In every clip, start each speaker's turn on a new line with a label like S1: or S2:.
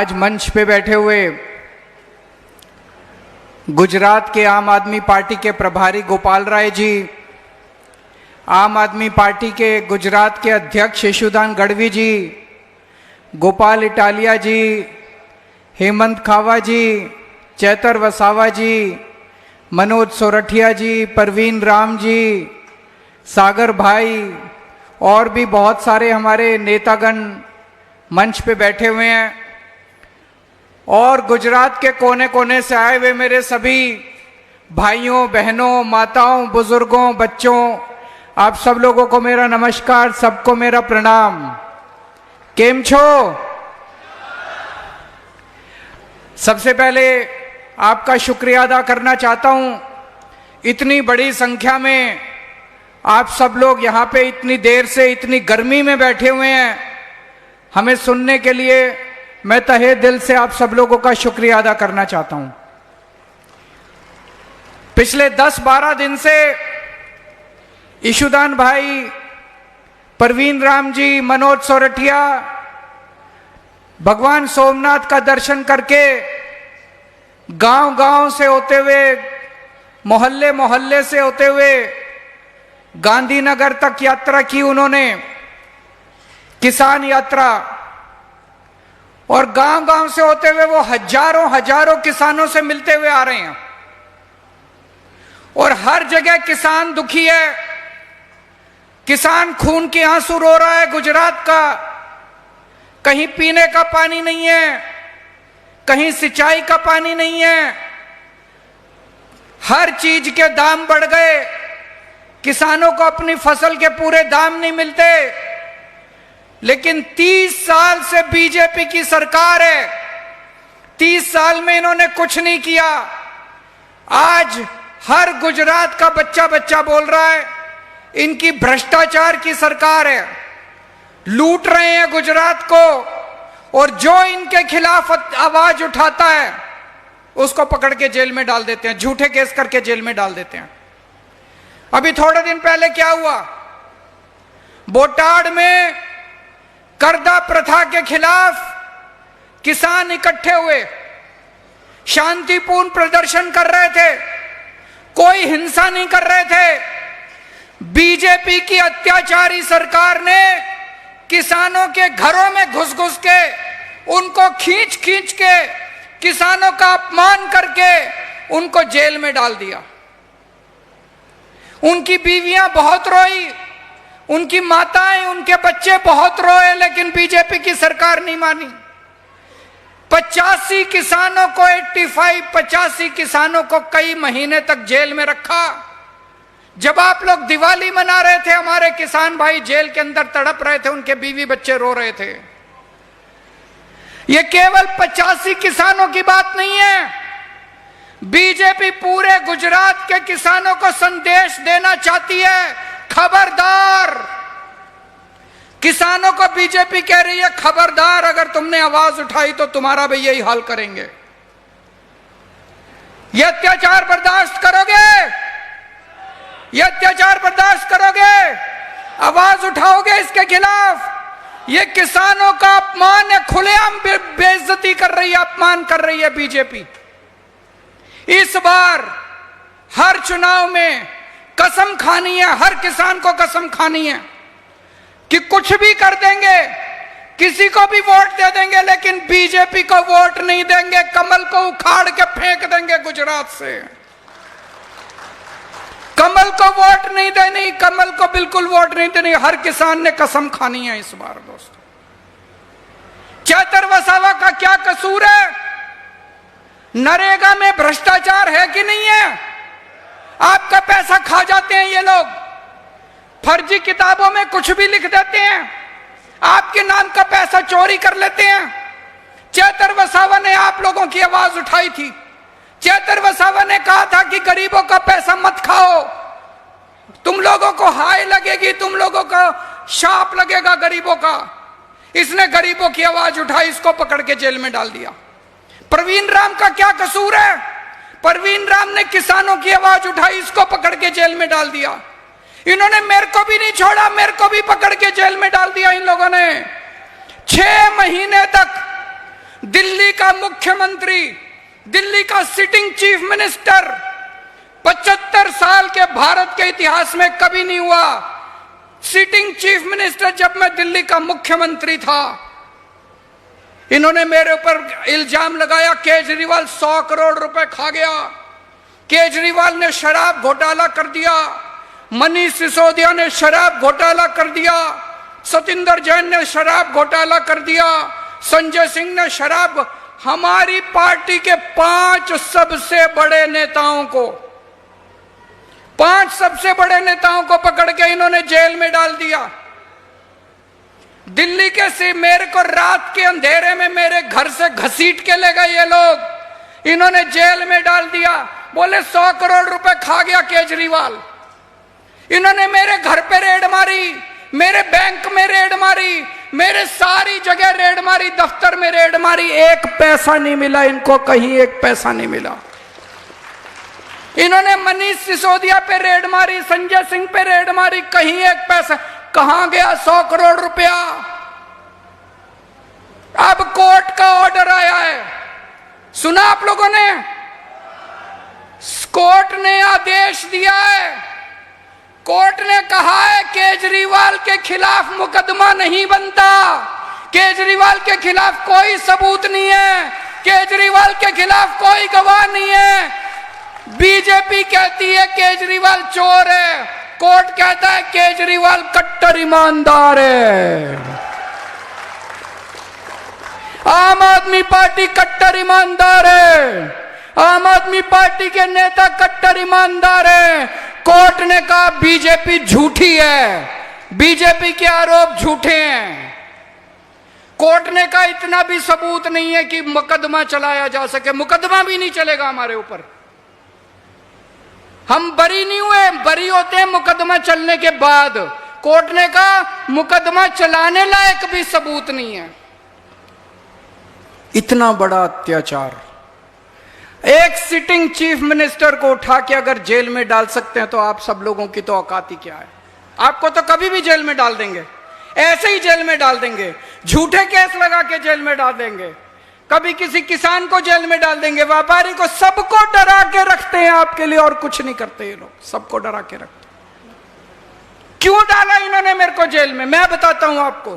S1: आज मंच पे बैठे हुए गुजरात के आम आदमी पार्टी के प्रभारी गोपाल राय जी, आम आदमी पार्टी के गुजरात के अध्यक्ष यशुदान गढ़वी जी, गोपाल इटालिया जी, हेमंत खावा जी, चैतर वसावा जी, मनोज सोरठिया जी, परवीन राम जी, सागर भाई और भी बहुत सारे हमारे नेतागण मंच पे बैठे हुए हैं, और गुजरात के कोने कोने से आए हुए मेरे सभी भाइयों बहनों माताओं बुजुर्गों बच्चों, आप सब लोगों को मेरा नमस्कार, सबको मेरा प्रणाम। केम छो? सबसे पहले आपका शुक्रिया अदा करना चाहता हूं, इतनी बड़ी संख्या में आप सब लोग यहाँ पे इतनी देर से इतनी गर्मी में बैठे हुए हैं हमें सुनने के लिए। मैं तहे दिल से आप सब लोगों का शुक्रिया अदा करना चाहता हूं। पिछले 10-12 दिन से यशुदान भाई, परवीन राम जी, मनोज सोरठिया भगवान सोमनाथ का दर्शन करके गांव-गांव से होते हुए, मोहल्ले मोहल्ले से होते हुए गांधीनगर तक यात्रा की उन्होंने, किसान यात्रा, और गांव-गांव से होते हुए वो हजारों हजारों किसानों से मिलते हुए आ रहे हैं। और हर जगह किसान दुखी है, किसान खून के आंसू रो रहा है। गुजरात का कहीं पीने का पानी नहीं है, कहीं सिंचाई का पानी नहीं है, हर चीज के दाम बढ़ गए, किसानों को अपनी फसल के पूरे दाम नहीं मिलते। लेकिन 30 साल से बीजेपी की सरकार है, 30 साल में इन्होंने कुछ नहीं किया। आज हर गुजरात का बच्चा बच्चा बोल रहा है इनकी भ्रष्टाचार की सरकार है, लूट रहे हैं गुजरात को, और जो इनके खिलाफ आवाज उठाता है उसको पकड़ के जेल में डाल देते हैं, झूठे केस करके जेल में डाल देते हैं। अभी थोड़े दिन पहले क्या हुआ, बोटाड में कर्दा प्रथा के खिलाफ किसान इकट्ठे हुए, शांतिपूर्ण प्रदर्शन कर रहे थे, कोई हिंसा नहीं कर रहे थे। बीजेपी की अत्याचारी सरकार ने किसानों के घरों में घुस घुस के, उनको खींच खींच के, किसानों का अपमान करके उनको जेल में डाल दिया। उनकी बीवियां बहुत रोई, उनकी माताएं, उनके बच्चे बहुत रोए, लेकिन बीजेपी की सरकार नहीं मानी। 85 किसानों को 85 किसानों को कई महीने तक जेल में रखा। जब आप लोग दिवाली मना रहे थे, हमारे किसान भाई जेल के अंदर तड़प रहे थे, उनके बीवी बच्चे रो रहे थे। यह केवल 85 किसानों की बात नहीं है, बीजेपी पूरे गुजरात के किसानों को संदेश देना चाहती है। खबरदार, किसानों को बीजेपी कह रही है खबरदार, अगर तुमने आवाज उठाई तो तुम्हारा भी यही हाल करेंगे। यह अत्याचार बर्दाश्त करोगे? यह अत्याचार बर्दाश्त करोगे? आवाज उठाओगे इसके खिलाफ? यह किसानों का अपमान है, खुलेआम बेइज्जती कर रही है, अपमान कर रही है बीजेपी। इस बार हर चुनाव में कसम खानी है, हर किसान को कसम खानी है कि कुछ भी कर देंगे, किसी को भी वोट दे देंगे, लेकिन बीजेपी को वोट नहीं देंगे। कमल को उखाड़ के फेंक देंगे गुजरात से। कमल को वोट नहीं देनी, कमल को बिल्कुल वोट नहीं देनी। हर किसान ने कसम खानी है इस बार। दोस्तों, चैतर वसावा का क्या कसूर है? नरेगा में भ्रष्टाचार है कि नहीं है? आपका पैसा खा जाते हैं ये लोग, फर्जी किताबों में कुछ भी लिख देते हैं, आपके नाम का पैसा चोरी कर लेते हैं। चैतर वसावा ने आप लोगों की आवाज उठाई थी। चैतर वसावा ने कहा था कि गरीबों का पैसा मत खाओ, तुम लोगों को हाय लगेगी, तुम लोगों का शाप लगेगा गरीबों का। इसने गरीबों की आवाज उठाई, इसको पकड़ के जेल में डाल दिया। परवीन राम का क्या कसूर है? परवीन राम ने किसानों की आवाज उठाई, इसको पकड़ के जेल में डाल दिया। इन्होंने मेरे को भी नहीं छोड़ा, मेरे को भी पकड़ के जेल में डाल दिया इन लोगों ने। 6 महीने तक दिल्ली का मुख्यमंत्री, दिल्ली का सिटिंग चीफ मिनिस्टर 75 साल के भारत के इतिहास में कभी नहीं हुआ। सिटिंग चीफ मिनिस्टर जब मैं दिल्ली का मुख्यमंत्री था, इन्होंने मेरे ऊपर इल्जाम लगाया केजरीवाल 100 करोड़ रुपए खा गया, केजरीवाल ने शराब घोटाला कर दिया, मनीष सिसोदिया ने शराब घोटाला कर दिया, सतिंदर जैन ने शराब घोटाला कर दिया, संजय सिंह ने शराब। हमारी पार्टी के 5 सबसे बड़े नेताओं को, 5 सबसे बड़े नेताओं को पकड़ के इन्होंने जेल में डाल दिया। दिल्ली के से मेरे को रात के अंधेरे में मेरे घर से घसीट के ले गए ये लोग, इन्होंने जेल में डाल दिया। बोले 100 करोड़ रुपए खा गया केजरीवाल। इन्होंने मेरे घर पे रेड मारी, मेरे बैंक में रेड मारी, मेरे सारी जगह रेड मारी, दफ्तर में रेड मारी, एक पैसा नहीं मिला इनको, कहीं एक पैसा नहीं मिला। इन्होंने मनीष सिसोदिया पे रेड मारी, संजय सिंह पे रेड मारी, कहीं एक पैसा। कहां गया 100 करोड़ रुपया? अब कोर्ट का ऑर्डर आया है, सुना आप लोगों ने? कोर्ट ने आदेश दिया है, कोर्ट ने कहा है केजरीवाल के खिलाफ मुकदमा नहीं बनता, केजरीवाल के खिलाफ कोई सबूत नहीं है, केजरीवाल के खिलाफ कोई गवाह नहीं है। बीजेपी कहती है केजरीवाल चोर है, कोर्ट कहता है केजरीवाल कट्टर ईमानदार है। आम आदमी पार्टी कट्टर ईमानदार है, आम आदमी पार्टी के नेता कट्टर ईमानदार है। कोर्ट ने कहा बीजेपी झूठी है, बीजेपी के आरोप झूठे हैं। कोर्ट ने कहा इतना भी सबूत नहीं है कि मुकदमा चलाया जा सके, मुकदमा भी नहीं चलेगा हमारे ऊपर, हम बरी नहीं हुए, बरी होते हैं मुकदमा चलने के बाद। कोर्ट ने कहा मुकदमा चलाने लायक भी सबूत नहीं है। इतना बड़ा अत्याचार, एक सिटिंग चीफ मिनिस्टर को उठा के अगर जेल में डाल सकते हैं तो आप सब लोगों की तो औकात ही क्या है? आपको तो कभी भी जेल में डाल देंगे, ऐसे ही जेल में डाल देंगे, झूठे केस लगा के जेल में डाल देंगे, कभी किसी किसान को जेल में डाल देंगे, व्यापारी को, सबको डरा के रखते हैं आपके लिए और कुछ नहीं करते ये लोग, सबको डरा के रखते। क्यों डाला इन्होंने मेरे को जेल में? मैं बताता हूं आपको।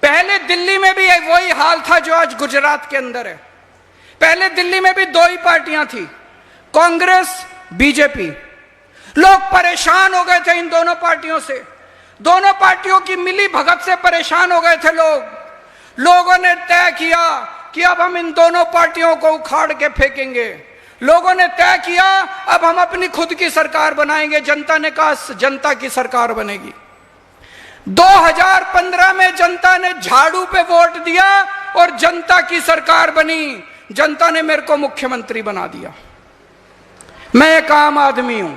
S1: पहले दिल्ली में भी वही हाल था जो आज गुजरात के अंदर है। पहले दिल्ली में भी 2 ही पार्टियां थी, कांग्रेस बीजेपी। लोग परेशान हो गए थे इन दोनों पार्टियों से, दोनों पार्टियों की मिली भगत से परेशान हो गए थे लोग। लोगों ने तय किया कि अब हम इन दोनों पार्टियों को उखाड़ के फेंकेंगे। लोगों ने तय किया अब हम अपनी खुद की सरकार बनाएंगे। जनता ने कहा जनता की सरकार बनेगी। 2015 में जनता ने झाड़ू पे वोट दिया और जनता की सरकार बनी। जनता ने मेरे को मुख्यमंत्री बना दिया। मैं एक आम आदमी हूं,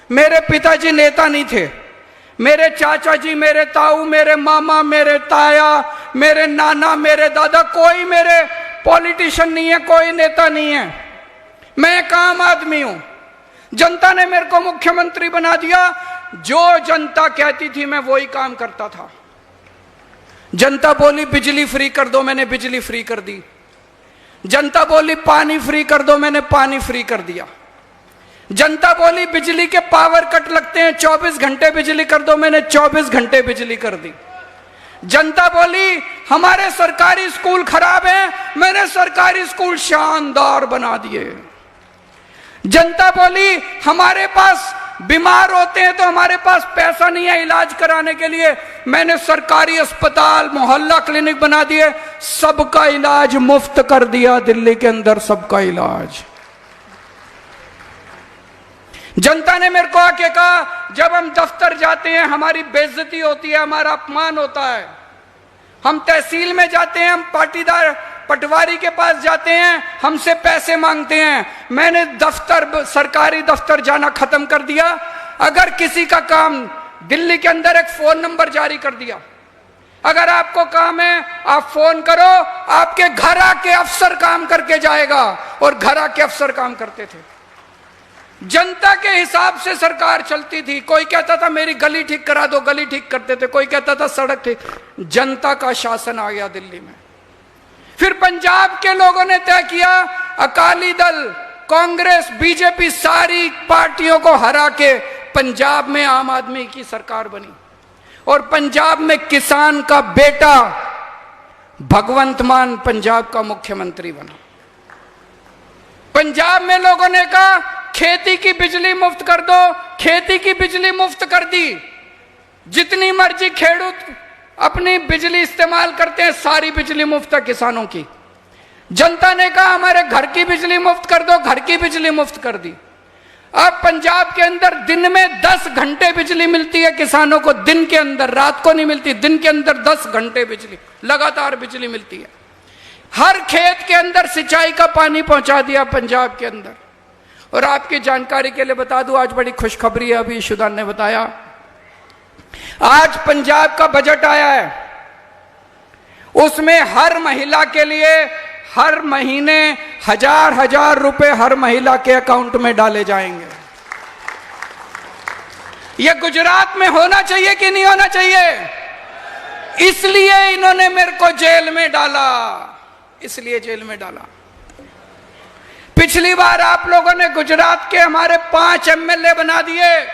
S1: मेरे पिताजी नेता नहीं थे, मेरे चाचा जी, मेरे ताऊ, मेरे मामा, मेरे ताया, मेरे नाना, मेरे दादा, कोई मेरे पॉलिटिशियन नहीं है, कोई नेता नहीं है। मैं एक आम आदमी हूं। जनता ने मेरे को मुख्यमंत्री बना दिया। जो जनता कहती थी मैं वही काम करता था। जनता बोली बिजली फ्री कर दो, मैंने बिजली फ्री कर दी। जनता बोली पानी फ्री कर दो, मैंने पानी फ्री कर दिया। जनता बोली बिजली के पावर कट लगते हैं, 24 घंटे बिजली कर दो, मैंने 24 घंटे बिजली कर दी। जनता बोली हमारे सरकारी स्कूल खराब हैं, मैंने सरकारी स्कूल शानदार बना दिए। जनता बोली हमारे पास बीमार होते हैं तो हमारे पास पैसा नहीं है इलाज कराने के लिए, मैंने सरकारी अस्पताल, मोहल्ला क्लिनिक बना दिए, सबका इलाज मुफ्त कर दिया दिल्ली के अंदर, सबका इलाज। जनता ने मेरे को आके कहा जब हम दफ्तर जाते हैं हमारी बेइज्जती होती है, हमारा अपमान होता है। हम तहसील में जाते हैं, हम पाटीदार पटवारी के पास जाते हैं, हमसे पैसे मांगते हैं। मैंने दफ्तर, सरकारी दफ्तर जाना खत्म कर दिया। अगर किसी का काम, दिल्ली के अंदर एक फोन नंबर जारी कर दिया, अगर आपको काम है आप फोन करो, आपके घर आके अफसर काम करके जाएगा। और घर आके अफसर काम करते थे। जनता के हिसाब से सरकार चलती थी। कोई कहता था मेरी गली ठीक करा दो, गली ठीक करते थे। कोई कहता था सड़क ठीक। जनता का शासन आ गया दिल्ली में। फिर पंजाब के लोगों ने तय किया, अकाली दल, कांग्रेस, बीजेपी सारी पार्टियों को हरा के पंजाब में आम आदमी की सरकार बनी और पंजाब में किसान का बेटा भगवंत मान पंजाब का मुख्यमंत्री बना। पंजाब में लोगों ने कहा खेती की बिजली मुफ्त कर दो, खेती की बिजली मुफ्त कर दी। जितनी मर्जी खेडूत अपनी बिजली इस्तेमाल करते हैं, सारी बिजली मुफ्त है किसानों की। जनता ने कहा हमारे घर की बिजली मुफ्त कर दो, घर की बिजली मुफ्त कर दी। अब पंजाब के अंदर दिन में 10 घंटे बिजली मिलती है किसानों को, दिन के अंदर, रात को नहीं मिलती, दिन के अंदर 10 घंटे बिजली, लगातार बिजली मिलती है। हर खेत के अंदर सिंचाई का पानी पहुंचा दिया पंजाब के अंदर। और आपकी जानकारी के लिए बता दूं, आज बड़ी खुशखबरी है, अभी ईशुदान ने बताया, आज पंजाब का बजट आया है, उसमें हर महिला के लिए हर महीने 1000 रुपए हर महिला के अकाउंट में डाले जाएंगे। यह गुजरात में होना चाहिए कि नहीं होना चाहिए? इसलिए इन्होंने मेरे को जेल में डाला, इसलिए जेल में डाला। पिछली बार आप लोगों ने गुजरात के हमारे 5 एमएलए बना दिए,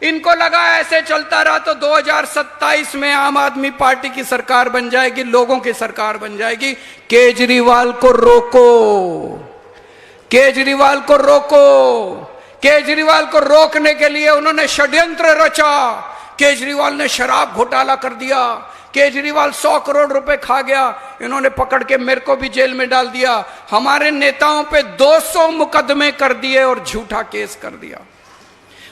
S1: इनको लगा ऐसे चलता रहा तो 2027 में आम आदमी पार्टी की सरकार बन जाएगी, लोगों की सरकार बन जाएगी। केजरीवाल को रोको, केजरीवाल को रोको। केजरीवाल को रोकने के लिए उन्होंने षड्यंत्र रचा। केजरीवाल ने शराब घोटाला कर दिया, केजरीवाल 100 करोड़ रुपए खा गया, इन्होंने पकड़ के मेरे को भी जेल में डाल दिया। हमारे नेताओं पे 200 मुकदमे कर दिए और झूठा केस कर दिया।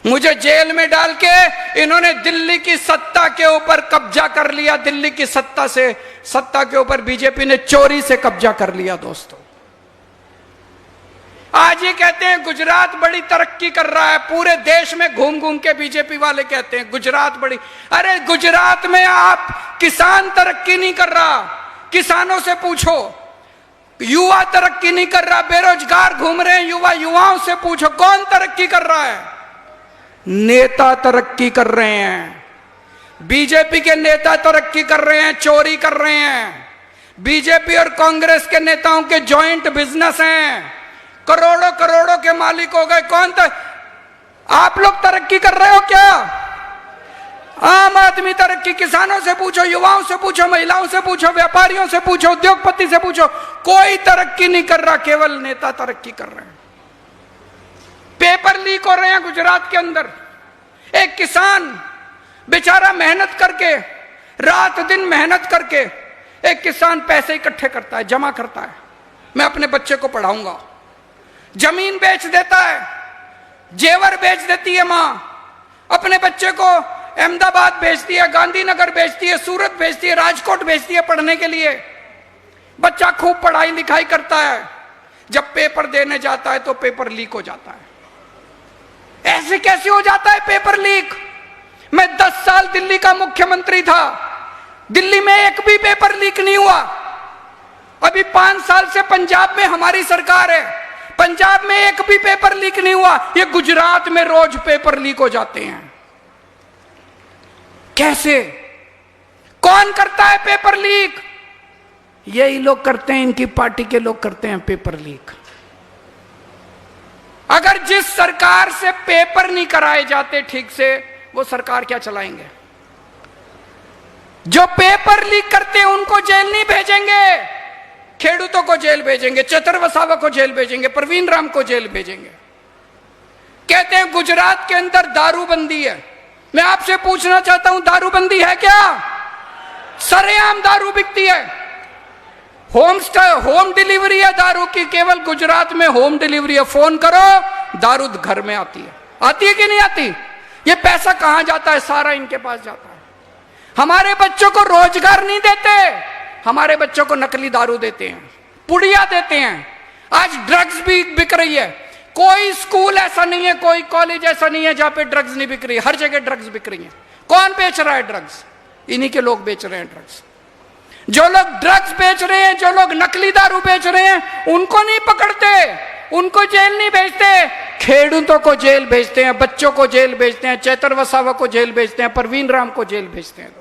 S1: मुझे जेल में डाल के इन्होंने दिल्ली की सत्ता के ऊपर कब्जा कर लिया। दिल्ली की सत्ता के ऊपर बीजेपी ने चोरी से कब्जा कर लिया। दोस्तों, आज ये कहते हैं गुजरात बड़ी तरक्की कर रहा है, पूरे देश में घूम घूम के बीजेपी वाले कहते हैं गुजरात बड़ी। अरे गुजरात में आप किसान तरक्की नहीं कर रहा, किसानों से पूछो। युवा तरक्की नहीं कर रहा, बेरोजगार घूम रहे हैं युवा, युवाओं से पूछो कौन तरक्की कर रहा है? नेता तरक्की कर रहे हैं। बीजेपी के नेता तरक्की कर रहे हैं, चोरी कर रहे हैं। बीजेपी और कांग्रेस के नेताओं के जॉइंट बिजनेस हैं, करोड़ों करोड़ों के मालिक हो गए। आप लोग तरक्की कर रहे हो क्या? आम आदमी तरक्की, किसानों से पूछो, युवाओं से पूछो, महिलाओं से पूछो, व्यापारियों से पूछो, उद्योगपति से पूछो, कोई तरक्की नहीं कर रहा, केवल नेता तरक्की कर रहे हैं। पेपर लीक हो रहे हैं गुजरात के अंदर। एक किसान बेचारा मेहनत करके, रात दिन मेहनत करके, एक किसान पैसे इकट्ठे करता है, जमा करता है, मैं अपने बच्चे को पढ़ाऊंगा, जमीन बेच देता है, जेवर बेच देती है मां, अपने बच्चे को अहमदाबाद भेजती है, गांधीनगर भेजती है, सूरत भेजती है, राजकोट भेजती है पढ़ने के लिए। बच्चा खूब पढ़ाई लिखाई करता है, जब पेपर देने जाता है तो पेपर लीक हो जाता है। ऐसे कैसे हो जाता है पेपर लीक? मैं 10 साल दिल्ली का मुख्यमंत्री था, दिल्ली में एक भी पेपर लीक नहीं हुआ। अभी 5 साल से पंजाब में हमारी सरकार है, पंजाब में एक भी पेपर लीक नहीं हुआ। ये गुजरात में रोज पेपर लीक हो जाते हैं। कैसे? कौन करता है पेपर लीक? यही लोग करते हैं, इनकी पार्टी के लोग करते हैं पेपर लीक। अगर जिस सरकार से पेपर नहीं कराए जाते ठीक से, वो सरकार क्या चलाएंगे? जो पेपर लीक करते हैं उनको जेल नहीं भेजेंगे, खेडूतों को जेल भेजेंगे, चतर वसावा को जेल भेजेंगे, प्रवीण राम को जेल भेजेंगे। कहते हैं गुजरात के अंदर दारूबंदी है। मैं आपसे पूछना चाहता हूं, दारूबंदी है क्या? सरेआम दारू बिकती है, होम डिलीवरी है दारू की, केवल गुजरात में होम डिलीवरी है। फोन करो, दारू घर में आती है। आती है कि नहीं आती? ये पैसा कहां जाता है? सारा इनके पास जाता है। हमारे बच्चों को रोजगार नहीं देते, हमारे बच्चों को नकली दारू देते हैं, पुड़िया देते हैं। आज ड्रग्स भी बिक रही है। कोई स्कूल ऐसा नहीं है, कोई कॉलेज ऐसा नहीं है जहां पे ड्रग्स नहीं बिक रही है। हर जगह ड्रग्स बिक रही है। कौन बेच रहा है ड्रग्स? इन्हीं के लोग बेच रहे हैं ड्रग्स। जो लोग ड्रग्स बेच रहे हैं, जो लोग नकली दारू बेच रहे हैं, उनको नहीं पकड़ते, उनको जेल नहीं भेजते, खेडूतों को जेल भेजते हैं, बच्चों को जेल भेजते हैं, चेतर वसावा को जेल भेजते हैं, प्रवीण राम को जेल भेजते हैं।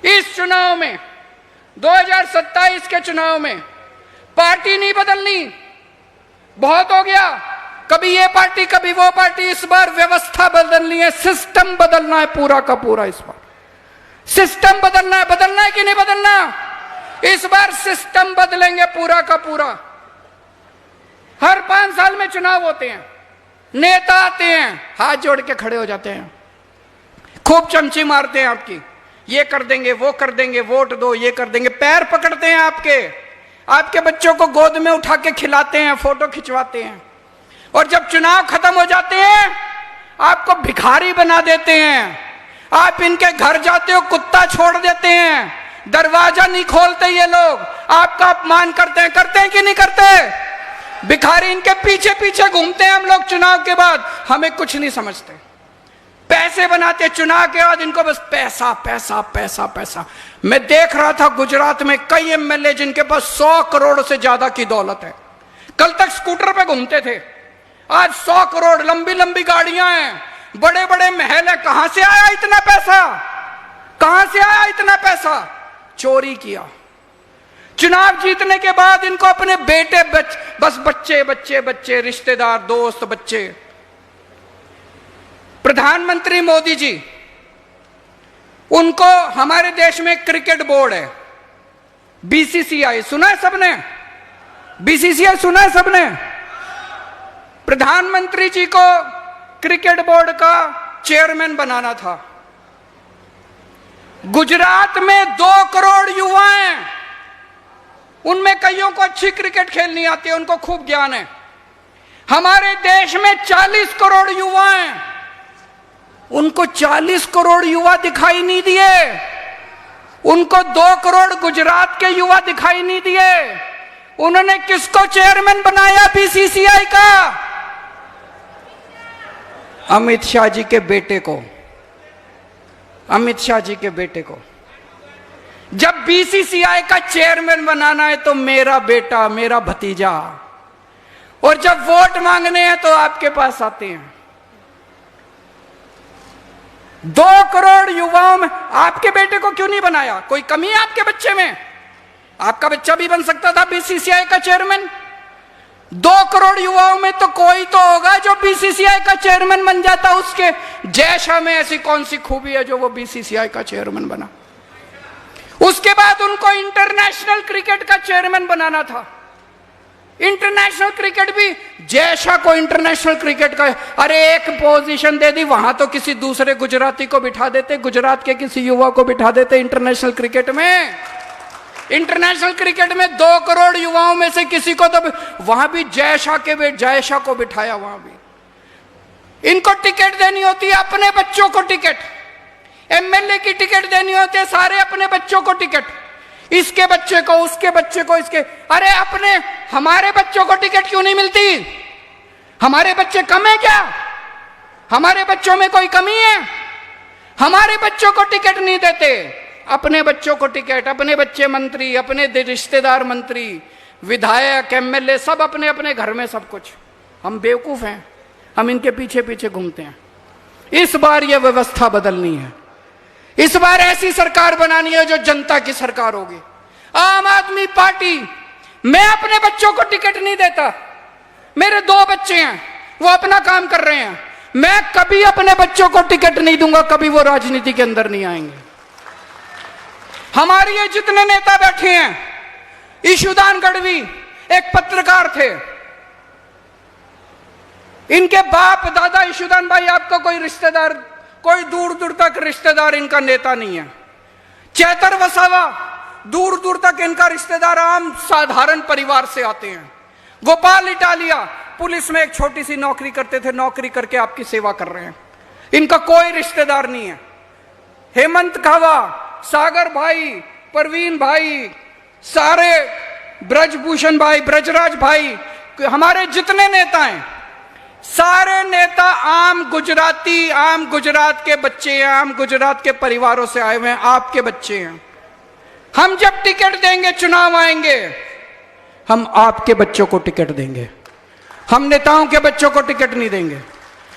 S1: इस चुनाव में 2027 के चुनाव में पार्टी नहीं बदलनी, बहुत हो गया, कभी ये पार्टी कभी वो पार्टी। इस बार व्यवस्था बदलनी है, सिस्टम बदलना है पूरा का पूरा। इस बार सिस्टम बदलना है कि नहीं बदलना? इस बार सिस्टम बदलेंगे पूरा का पूरा। हर 5 साल में चुनाव होते हैं, नेता आते हैं, हाथ जोड़ के खड़े हो जाते हैं, खूब चमची मारते हैं आपकी, ये कर देंगे वो कर देंगे, वोट दो, ये कर देंगे, पैर पकड़ते हैं आपके बच्चों को गोद में उठा के खिलाते हैं, फोटो खिंचवाते हैं, और जब चुनाव खत्म हो जाते हैं आपको भिखारी बना देते हैं। आप इनके घर जाते हो, कुत्ता छोड़ देते हैं, दरवाजा नहीं खोलते ये लोग, आपका अपमान करते हैं कि नहीं करते? भिखारी इनके पीछे पीछे घूमते हैं हम लोग चुनाव के बाद, हमें कुछ नहीं समझते, पैसे बनाते चुनाव के बाद, इनको बस पैसा पैसा पैसा पैसा। मैं देख रहा था गुजरात में कई एमएलए जिनके पास 100 करोड़ से ज्यादा की दौलत है, कल तक स्कूटर पे घूमते थे, आज 100 करोड़, लंबी लंबी गाड़ियां हैं, बड़े बड़े महल है। कहां से आया इतना पैसा? कहां से आया इतना पैसा? चोरी किया। चुनाव जीतने के बाद इनको अपने बेटे बस बच्चे बच्चे बच्चे, रिश्तेदार, दोस्त, बच्चे। प्रधानमंत्री मोदी जी, उनको हमारे देश में क्रिकेट बोर्ड है, बीसीसीआई, सुना है सबने? बीसीसीआई सुना है सबने? प्रधानमंत्री जी को क्रिकेट बोर्ड का चेयरमैन बनाना था। गुजरात में 2 करोड़ युवा हैं, उनमें कईयों को अच्छी क्रिकेट खेलनी आती है, उनको खूब ज्ञान है। हमारे देश में 40 करोड़ युवा हैं, उनको 40 करोड़ युवा दिखाई नहीं दिए, उनको 2 करोड़ गुजरात के युवा दिखाई नहीं दिए। उन्होंने किसको चेयरमैन बनाया बीसीसीआई का? अमित शाह जी के बेटे को, अमित शाह जी के बेटे को। जब बीसीसीआई का चेयरमैन बनाना है तो मेरा बेटा, मेरा भतीजा, और जब वोट मांगने हैं तो आपके पास आते हैं। 2 करोड़ युवाओं में आपके बेटे को क्यों नहीं बनाया? कोई कमी है आपके बच्चे में? आपका बच्चा भी बन सकता था बीसीसीआई का चेयरमैन। 2 करोड़ युवाओं में तो कोई तो होगा जो बीसीसीआई का चेयरमैन बन जाता। उसके जैसा में ऐसी कौन सी खूबी है जो वो बीसीसीआई का चेयरमैन बना? उसके बाद उनको इंटरनेशनल क्रिकेट का चेयरमैन बनाना था। इंटरनेशनल क्रिकेट भी जैसा को इंटरनेशनल क्रिकेट का, अरे एक पोजीशन दे दी, वहां तो किसी दूसरे गुजराती को बिठा देते, गुजरात के किसी युवा को बिठा देते इंटरनेशनल क्रिकेट में। इंटरनेशनल क्रिकेट में 2 करोड़ युवाओं में से किसी को तो वहां भी जयशा को बिठाया। वहां भी इनको टिकट देनी होती है, अपने बच्चों को टिकट, एमएलए की टिकट देनी होती है, सारे अपने बच्चों को टिकट, इसके बच्चे को, उसके बच्चे को, इसके। अरे अपने हमारे बच्चों को टिकट क्यों नहीं मिलती? हमारे बच्चे कम है क्या? हमारे बच्चों में कोई कमी है? हमारे बच्चों को टिकट नहीं देते, अपने बच्चों को टिकट, अपने बच्चे मंत्री, अपने रिश्तेदार मंत्री, विधायक, एमएलए, सब अपने अपने घर में सब कुछ। हम बेवकूफ हैं, हम इनके पीछे पीछे घूमते हैं। इस बार यह व्यवस्था बदलनी है, इस बार ऐसी सरकार बनानी है जो जनता की सरकार होगी। आम आदमी पार्टी, मैं अपने बच्चों को टिकट नहीं देता, मेरे 2 बच्चे हैं, वो अपना काम कर रहे हैं, मैं कभी अपने बच्चों को टिकट नहीं दूंगा, कभी वो राजनीति के अंदर नहीं आएंगे। हमारे ये जितने नेता बैठे हैं, ईशुदान गढ़वी एक पत्रकार थे, इनके बाप दादा ईशुदान भाई, आपका कोई रिश्तेदार, कोई दूर दूर तक रिश्तेदार इनका नेता नहीं है। चैतर वसावा, दूर दूर तक इनका रिश्तेदार आम साधारण परिवार से आते हैं। गोपाल इटालिया पुलिस में एक छोटी सी नौकरी करते थे, नौकरी करके आपकी सेवा कर रहे हैं, इनका कोई रिश्तेदार नहीं है। हेमंत कहवा, सागर भाई, परवीन भाई, सारे ब्रजभूषण भाई, ब्रजराज भाई, हमारे जितने नेता हैं, सारे नेता आम गुजराती, आम गुजरात के बच्चे हैं, आम गुजरात के परिवारों से आए हुए हैं, आपके बच्चे हैं। हम जब टिकट देंगे, चुनाव आएंगे, हम आपके बच्चों को टिकट देंगे, हम नेताओं के बच्चों को टिकट नहीं देंगे।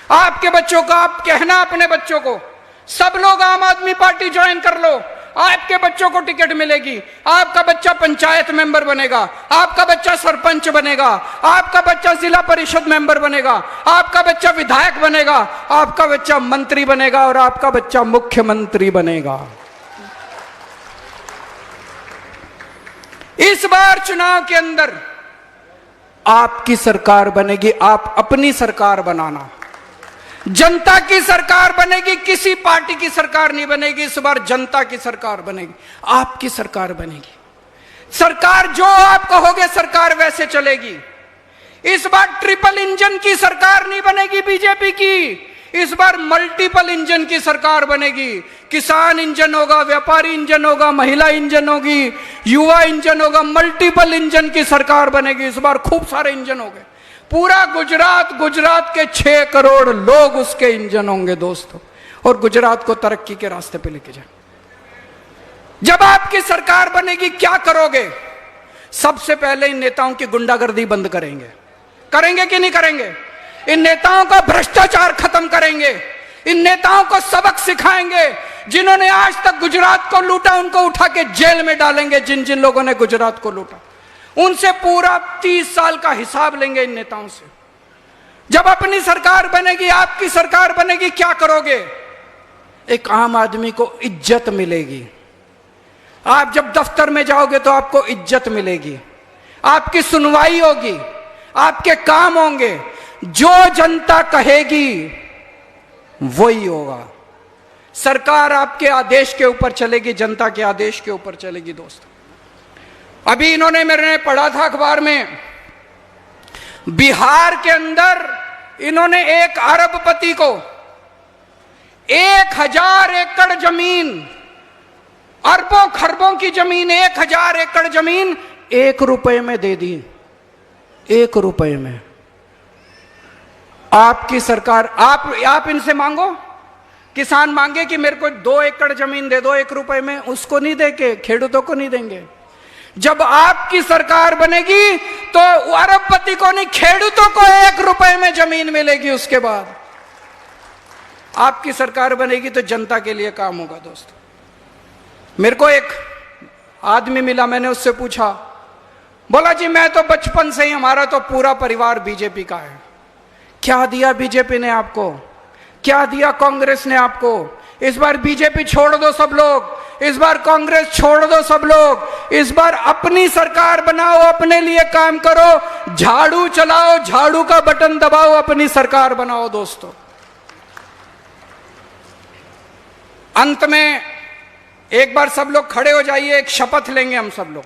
S1: आपके बच्चों को आप कहना, अपने बच्चों को, सब लोग आम आदमी पार्टी ज्वाइन कर लो, आपके बच्चों को टिकट मिलेगी, आपका बच्चा पंचायत मेंबर बनेगा, आपका बच्चा सरपंच बनेगा, आपका बच्चा जिला परिषद मेंबर बनेगा, आपका बच्चा विधायक बनेगा, आपका बच्चा मंत्री बनेगा और आपका बच्चा मुख्यमंत्री बनेगा। इस बार चुनाव के अंदर आपकी सरकार बनेगी, आप अपनी सरकार बनाना। जनता की सरकार बनेगी, किसी पार्टी की सरकार नहीं बनेगी। इस बार जनता की सरकार बनेगी, आपकी सरकार बनेगी। सरकार जो आप कहोगे सरकार वैसे चलेगी। इस बार ट्रिपल इंजन की सरकार नहीं बनेगी बीजेपी की, इस बार मल्टीपल इंजन की सरकार बनेगी। किसान इंजन होगा, व्यापारी इंजन होगा, महिला इंजन होगी, युवा इंजन होगा, मल्टीपल इंजन की सरकार बनेगी। इस बार खूब सारे इंजन हो गए। पूरा गुजरात के 6 करोड़ लोग उसके इंजन होंगे दोस्तों, और गुजरात को तरक्की के रास्ते पे लेके जाए। जब आपकी सरकार बनेगी क्या करोगे? सबसे पहले इन नेताओं की गुंडागर्दी बंद करेंगे। करेंगे कि नहीं करेंगे? इन नेताओं का भ्रष्टाचार खत्म करेंगे। इन नेताओं को सबक सिखाएंगे। जिन्होंने आज तक गुजरात को लूटा उनको उठा के जेल में डालेंगे। जिन जिन लोगों ने गुजरात को लूटा उनसे पूरा 30 साल का हिसाब लेंगे इन नेताओं से। जब अपनी सरकार बनेगी, आपकी सरकार बनेगी, क्या करोगे? एक आम आदमी को इज्जत मिलेगी। आप जब दफ्तर में जाओगे तो आपको इज्जत मिलेगी, आपकी सुनवाई होगी, आपके काम होंगे। जो जनता कहेगी वही होगा। सरकार आपके आदेश के ऊपर चलेगी, जनता के आदेश के ऊपर चलेगी दोस्तों। अभी इन्होंने, मैंने पढ़ा था अखबार में, बिहार के अंदर इन्होंने एक अरबपति को 1000 एकड़ जमीन, अरबों खरबों की जमीन, 1000 एकड़ जमीन 1 रुपए में दे दी। 1 रुपए में। आपकी सरकार, आप इनसे मांगो, किसान मांगे कि मेरे को 2 एकड़ जमीन दे दो 1 रुपए में, उसको नहीं देके, खेडूतों को नहीं देंगे। जब आपकी सरकार बनेगी तो अरबपति को नहीं, खेडूतों को 1 रुपए में जमीन मिलेगी। उसके बाद आपकी सरकार बनेगी तो जनता के लिए काम होगा दोस्तों। मेरे को एक आदमी मिला, मैंने उससे पूछा, बोला जी मैं तो बचपन से ही, हमारा तो पूरा परिवार बीजेपी का है। क्या दिया बीजेपी ने आपको? क्या दिया कांग्रेस ने आपको? इस बार बीजेपी छोड़ दो सब लोग, इस बार कांग्रेस छोड़ दो सब लोग, इस बार अपनी सरकार बनाओ, अपने लिए काम करो, झाड़ू चलाओ, झाड़ू का बटन दबाओ, अपनी सरकार बनाओ दोस्तों। अंत में एक बार सब लोग खड़े हो जाइए, एक शपथ लेंगे हम सब लोग।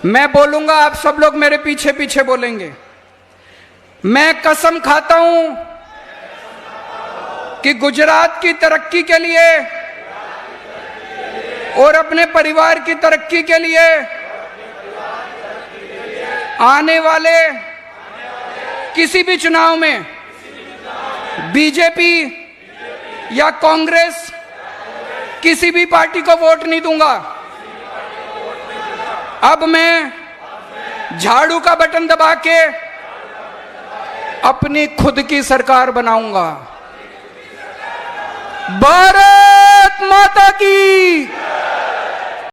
S1: मैं बोलूंगा, आप सब लोग मेरे पीछे पीछे बोलेंगे। मैं कसम खाता हूं कि गुजरात की तरक्की के लिए और अपने परिवार की तरक्की के लिए आने वाले किसी भी चुनाव में बीजेपी या कांग्रेस किसी भी पार्टी को वोट नहीं दूंगा। अब मैं झाड़ू का बटन दबा के अपनी खुद की सरकार बनाऊंगा। भारत माता की।